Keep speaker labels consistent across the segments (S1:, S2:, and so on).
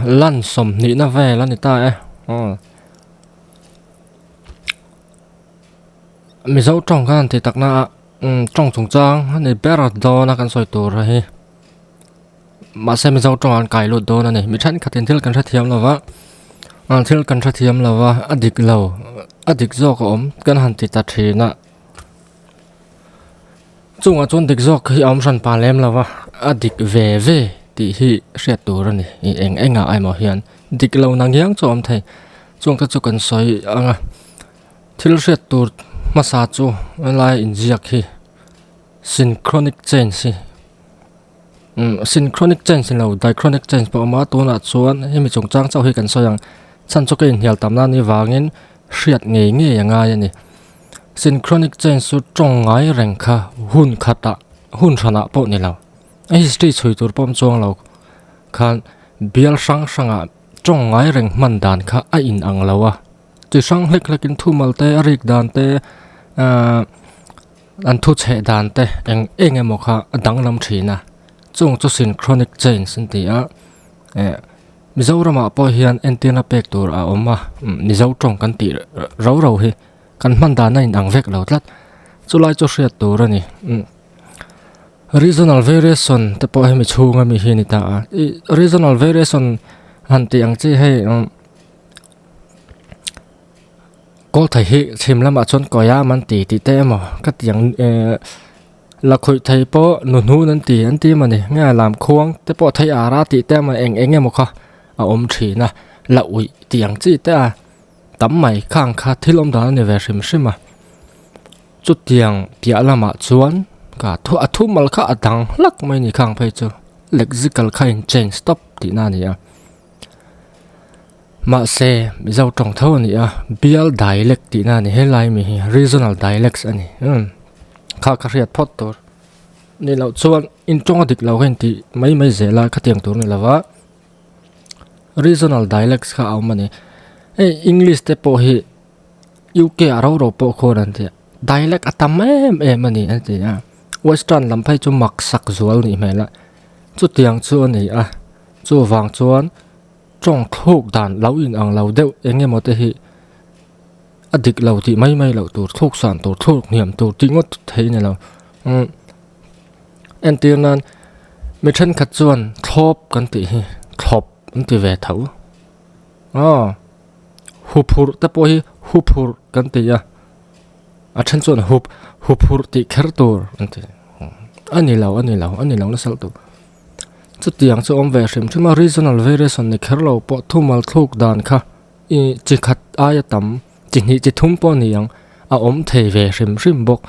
S1: Lan sầm nị na về lan nị ta mi dấu trong gan thì tắc na trong chúng trang này bé ra đó na can soi tổ ra hi mà xem mi dấu trong ăn cài lột đó này mi chán khát tiền thiếu can sát thiam là vợ thiếu can sát thiam là vợ adik lâu adik do có can han thì ta thi na chung chun dik zo khi san pa lem là vợ adik về thì hi xét tổ ra này anh ai mà hiền dik lâu năng giang cho thầy chung ta cho can soi thiếu xét tổ massage lai inject hi synchronic change synchronic change lo diachronic change pa ma to na chuan hemi chung chang chau hi kan so yang chan cho cái hial tam na ni wangin hriat nge yanga yani synchronic change su chong ngai reng kha hun khata hun thana po ni lo ai history chui tur pom chong lo khan bial sang chong ngai reng man dan kha a in ang lawa chỉ sang lek lekin thu mal te arik dan te an thu che dan te eng emo kha adang lam thina chung chu synchronic change sin ti a mizorama po hian antenna pek tur a oma ni zo tong kan ti ro hi kan man dan na in ang vek lo tlat chulai chu hriat tur ani regional variation te po hemi chunga mi hi ni ta regional variation han ti ang chi hei có thể hiện xem là mà chọn coi á mình tỉ té mà các tiếng là khởi thấy po nụ nên tỉ anh tỉ mà này nghe làm khoang té po thấy à ra tỉ té mà anh em một kha chỉ na là ui tiếng chỉ té tấm mày khang khá thì lom đó này về xem mà chút tiếng bia là mà chọn cả thu mal khá đằng lắc mày này khang phải chứ lexical kind change stop tỉ na này mà xe bây giờ trong thâu này bial dialect tí na này helai mi regional dialects ani khá riết phốt tur này là chuan in trong dik lâu hen tí mấy dễ là cái tiếng tur này là vợ regional dialects khá ao mà này English te po hi UK aro po ko nan ti dialect atam em ani anh ti western lam phai chu mak sak zual ni mela chu tiang chu ani chu wang chuan trong thuốc đàn lâu in ang lâu đeo anh em một thế adik lâu thì mấy lâu tụt thuốc sản tụt thuốc niệm tụt chính ngót thấy này là anh tiên nan mấy chân khát chuan thop kan ti về thấu hupur ta poi hupur kan ti chân chuan hupur ti khertur anh lâu nó sao tụt chút tiếng cho ông về xem chứ mà regional variation này khá lâu bỏ thu mal thuốc đàn kha chỉ khát ai tắm chỉ nghĩ chỉ thum po niang ông thầy về xem bốc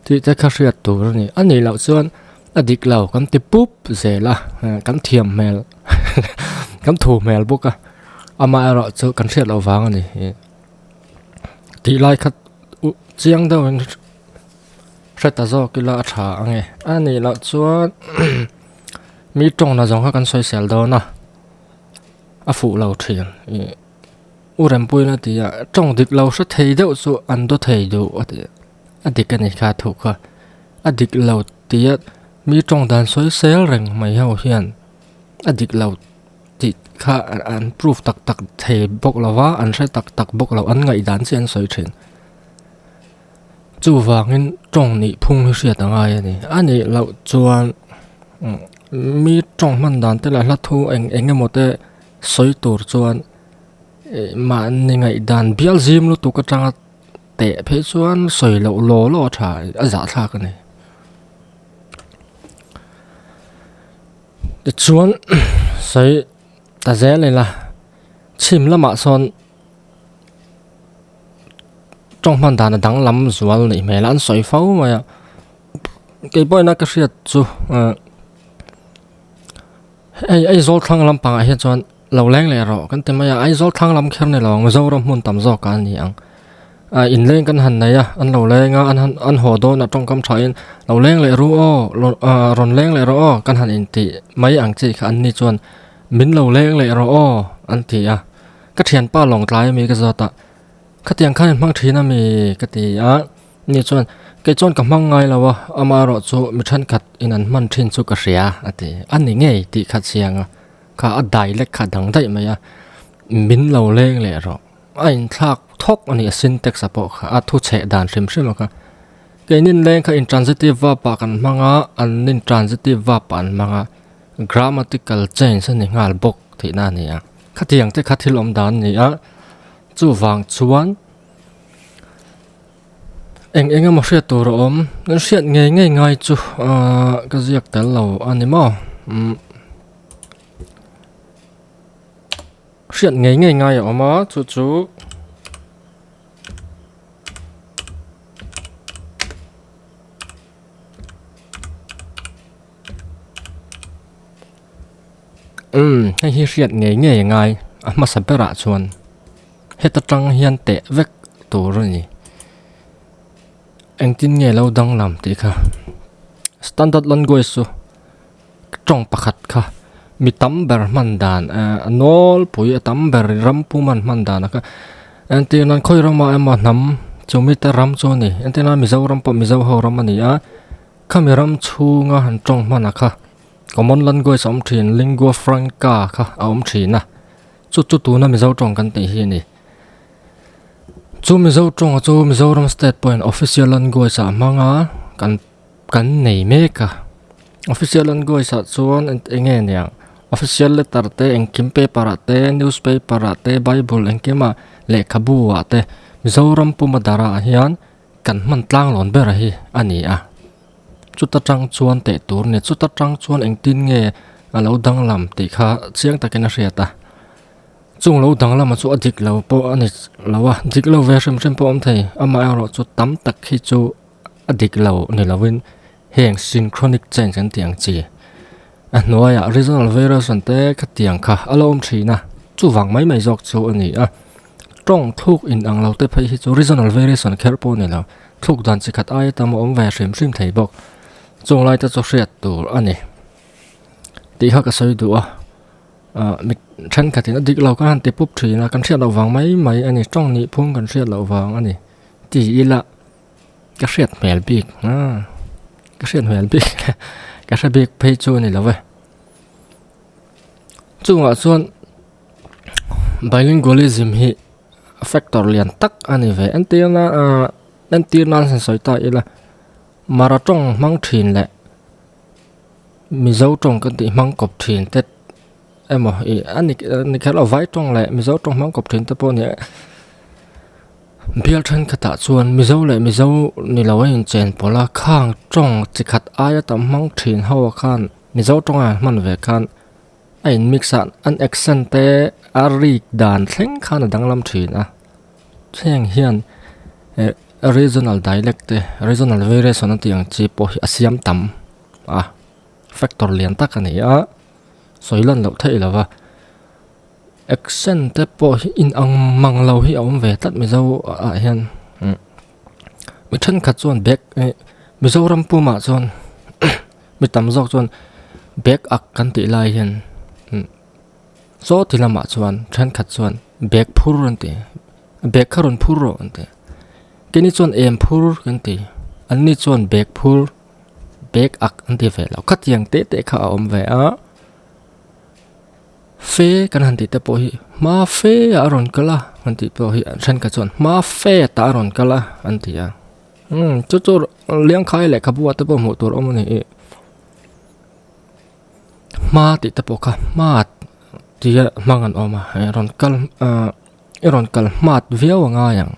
S1: thì ta khá riết tủ này anh này lão xuân adik lão cắm tiếp búp dễ là cắm thiềm mèl cắm thủ mèl bốc mà ở đó cho cắm riết lão vàng này thì lại khát chiang đâu sẽ ta do cái là trả nghe anh này lão xuân mi trong là giống các con xoay xẻo đó nè phụ lâu thiền u rèm bôi là thì trong địch lâu sẽ thấy đâu số ăn đó thấy đâu địch cái này khá thuộc địch lâu thì mi trong đàn xoay xẻo rằng mày hao hiền địch lâu thì khá ăn proof tắc thấy bốc là vá ăn sẽ tắc bốc là ăn ngày đàn sẽ ăn xoay thiền chú vàng in trong nị phung hơi xịt ở ai này anh này lâu chuan mi trong man dan te la hla thu eng một te soi tur chuan ma ni ngai dan bial zim lu tu ka tanga te phe chuan soi lo tha za tha ka ne de chuan sai ta ze le la chim la ma son trong man dan dang lam zual ni me lan soi fau ma cái boy na ka riat chu ai zol thang lam pang hi chuan lo leng le ro kan te maya ai zol thang lam kher ne long zo ram mun tam zo kan ni ang in leng kan han nei an lo lenga an ho do na tong kam thain lo leng le ru ron leng le ro kan han in ti mai ang chi khan ni chuan min lo leng le ro an ti ka thian pa long tlai mi ka zota ka tiang khan mang thina mi ka ti ni chuan cái chọn cảm mong ngay là ama rồi cho mình thân cắt in an man trên cho cái gì ati anh này nghe thì khát xiang kha a dialect kha dang dai mai a min lo leng le ro ain thak thok ani syntax apo kha a thu che dan rim rim kha kenin leng kha intransitive verb pa kan manga an intransitive verb an manga grammatical change ani ngal bok thi na ni a khatiang te khathilom dan ni a chu wang chuan eng mo hriat tur om nan hriat nge ngai chu ka ziak tel lo ani mo hriat nge ngai oma chu hay hi hriat nge ngai ma sabera chuan heta tang hian te vek tur ni anh tin nghe lâu đăng làm tí kha standard language su trong pakhat kha mi tamber man dan nol pui tamber ram pu man dan kha anh tin nan khoi rama em nam chu mi ta ram chu ni anh tin na mi zau ram po mi zau ho ram ani a kha mi ram chu nga han trong man kha common language om thin lingua franca kha om thin na chu tu na mi zau trong kan ti hi ni chu mi zo trong chu Mizoram State Point official language sa manga kan nei me ka official language sa chuan enge niang official letter te engkim paper te newspaper te bible engkima lekha buwa te Mizoram pumadara hian kan man tlang lon ber hi ani a chuta tang chuan te tur ne chuta tang chuan engtin nge alo dang lam ti kha chiang takena hriata chung lo dang lama chu adik lo po ani lawa dik lo ve rim po om thei ama ro chu tam tak khi chu adik lo ni lawin heng synchronic change kan tiang chi a noya regional variation te khatiang kha alom thina chu wang mai jok chu ani a trong thuk in ang lo te phei hi chu regional variation kher po ni lo thuk dan chi khat ai tam om ve rim thei bok chung lai ta chu hriat tur ani ti ha ka soi du a mi than khatin adik lo kan te pup thina kan hriat lo wang mai ani trong ni phung kan hriat lo wang ani ti ila ka hriat mel bik ka hriat mel bik ka hriat bik phei chu ni lo ve chunga chuan bilingualism hi factor lian tak ani ve antina san soita ila maratong mang thin le mi zo tong kan ti mang kop thin te emo ani khalo vai tong le mi zo tong mang kop thin te po ni bial than khata chuan mi zo le mi zo ni lawain chen pola khang tong chi khat aya tam mang thin ho khan mi zo tong a man ve khan ein mixan an accent te arik dan thleng khan danglam thin a theng hian regional dialect te regional variation atiang chi po hi asiam tam factor lian tak ani a soilan lo thei lawa accent te po in ang mang lo hi om ve tat mi zo a hian mi than khat chuan back mi zo ram pu ma chuan mi tam zok chuan back ak kan ti lai hian so tilama chuan than khat chuan back phur ran ti back kharon phur ro ante keni chuan em phur kan ti anni chuan back phur back ak anti ve lo khat yang te kha om ve a fe kan han ti te po hi ma fe aron kala han ti po hi than ka chuan ma fe ta aron kala anti a chu liang khai le khabuwa te po mu tur om ni ma ti te po kha ma ti mangan oma aron kal mat viaw nga yang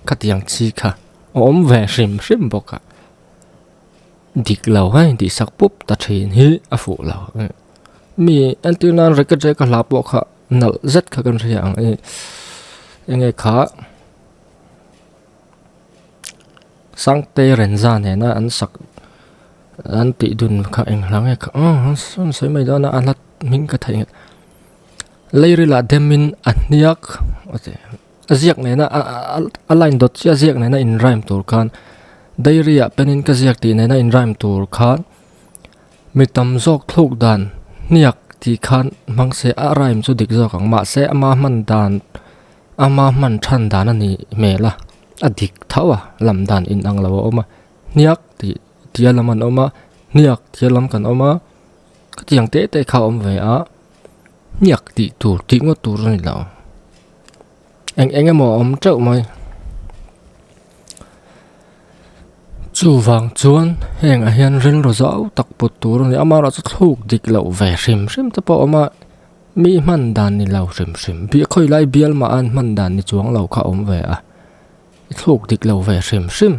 S1: khat yang chi kha om ve rim boka dik lo hai di sak pup ta thin hi a fu lo mi antina reka ka la po kha nal zet kha kan riang enge kha sang te ren za ne na an sak an ti dun kha eng lang e kha son sei mai da na alat ming ka thai leiri la demin aniak ate aziak ne na align dot chi aziak ne na in rhyme tur khan dairia penin ka ziak ti ne na in rhyme tur khan mi tam zok thluk dan niak ti khan mangse a rhyme chu dik zok ang ma se ama man dan ama man than dan ani mela adik thawa lam dan in ang lawa oma niak ti tialaman oma niak tialam kan oma tiang te kha om ve a nhạc tị tù tị ngó tù rồi lão anh em mò ông trâu mày chú vàng chuan hẹn hiền rinh rồi dẫu tặc bột tù rồi ama ra rất thuộc địch lậu vẻ sim sim tập bộ ama mi man đàn ni lậu sim sim bị khơi lại bial mà ăn man đàn ni chuang lậu khá ôm về à thuộc địch lậu vẻ sim sim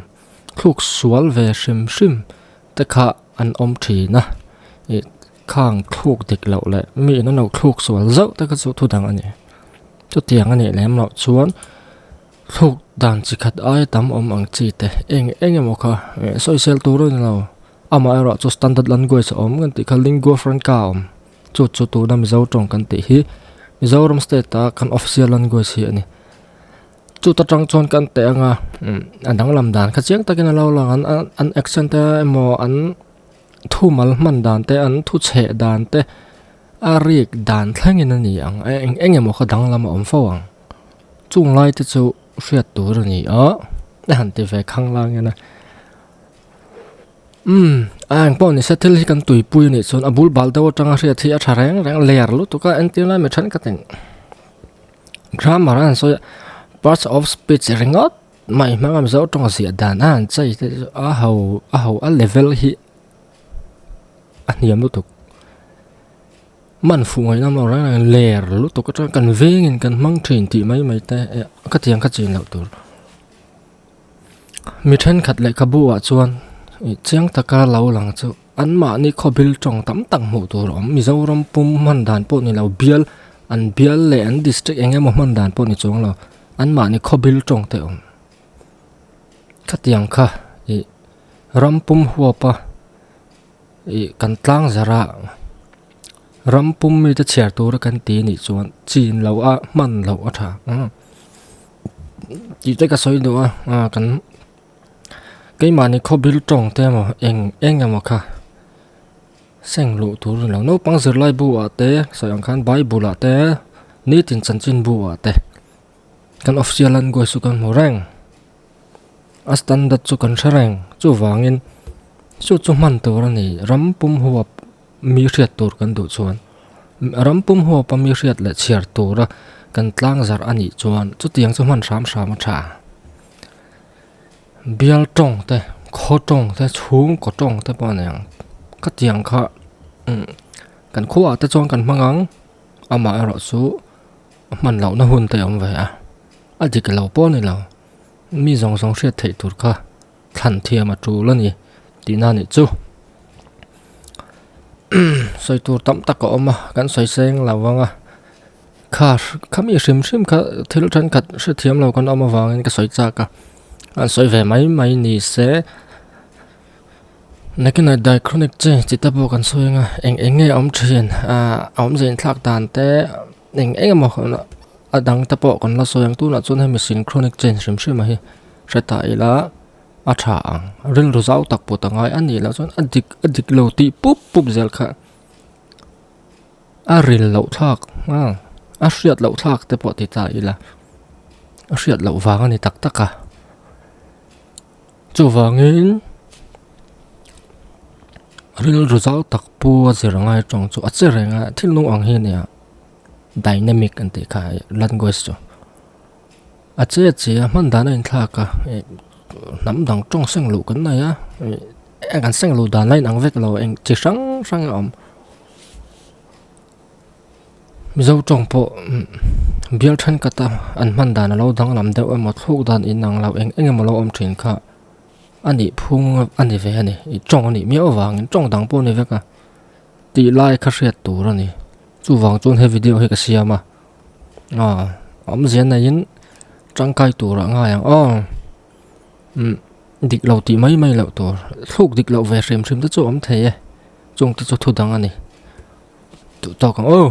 S1: thuộc sual vẻ sim sim tất cả ăn ôm chỉ na khang thuộc địch lậu lại mi nó nấu thuộc sual dẫu tất cả số thu đằng anh ấy cho tiếng anh ấy làm lậu chuan thuộc đàn chỉ khát ai tắm ăn chỉ thế anh em cả social tour rồi nào ama era cho standard language cái tí khá lingua franca cho tu na mizo trong kan ti hi Mizoram state ta kan official language hi ani chu ta tang chon kan te anga anang lam dan kha chiang takin alo lang an action te mo an thu mal man dan te an thu che dan te arik dan thlangin ani ang eng mo kha dang lam om fawang chung lai te chu riat tur ani han te ve khang lang na anh bọn này sẽ thấy cái tuổi bùi này xong abul balda trang sẽ thì ở rang lẻ lúc tụi cái anh tiếng lại mới chán cái tiếng grammar anh so parts of speech ringot mày mà làm sao trong sự đàn anh chơi thì hầu level hi anh nhầm lúc tụi mình phụ người nam nào rang lẻ lúc tụi cái cần về nghìn cần mang truyền thì mấy tay cái tiếng cái chuyện nào tụi mình thấy khát lại cái bùa chuan chiang taka lau lang chu an ma ni khobil tong tam tang mu tur Mizoram pum man dan po ni lau bial an bial le an district engem man dan po ni chong lo an ma ni khobil tong te khatiang kha rampum huapa kan tlang zara rampum mi ta cher tur kan ti ni chuan chin lo a man lo a tha ti te ka soi do kan cái mà này có bill trồng thế mà anh mà cả sinh lộ thủ rồi nó bằng giờ lại bùa thế sao anh khăn bài bùa thế ní tin chân chân bùa thế kan official language su kan morang standard su kan sarang chu wangin chu man tur ani rampum huwa mi riat tur kan du chuan rampum huwa pa mi riat le chiar tur kan tlang zar ani chuan chu tiang chu man sam tha bial trong te kho trong te chung ko trong te pa nang ka tiang kha kan khuwa te chong kan mangang ama ro su man lo na hun te om ve a dik lo po ni lo mi zong zong hriat thei tur kha than thia ma tu la ni ti na ni chu soi tur tam tak ko oma kan soi seng lawanga kha mi sim kha thil than khat se thiam lo kan oma wangin ka soi cha ka anh soi về máy nì sẽ này cái này đại chronic chứ chỉ ta bộ cần soi nga anh nghe ông truyền ông diễn thạc đàn té anh mà đăng ta bộ còn là soi anh tu là chôn hay mình xin chronic change sim mà hi sẽ tại là thà rừng rồi giáo tập bộ tầng ai anh nhỉ là chôn adik lâu ti pup zel khá ril lâu thạc riết lâu thạc ta bộ thì tại là riết lâu vàng anh tắc cả chu wangin ril ru zau tak pu zirangai chong chu acherenga thil nu ang hi nia dynamic ante khai language chu ache man dan in thla ka nam dang chong seng lu kan na ya kan seng lu dan lai nang vek lo eng chi sang om mizo chong po bial than kata an man dan lo dang lam deuh ma thuk dan in nang lo eng lo om thin kha anh phung anh về này trong anh miêu vàng trong đằng po này vậy cả tỷ lại khá sệt tủ rồi này chú vàng chôn hay video hay cái gì mà ông diễn này những trang cài tủ rồi ngay địch lậu tỷ mấy lậu tủ thuộc địch lậu về xem tới chỗ ông thầy chung tới chỗ thu đằng anh này tụi tao còn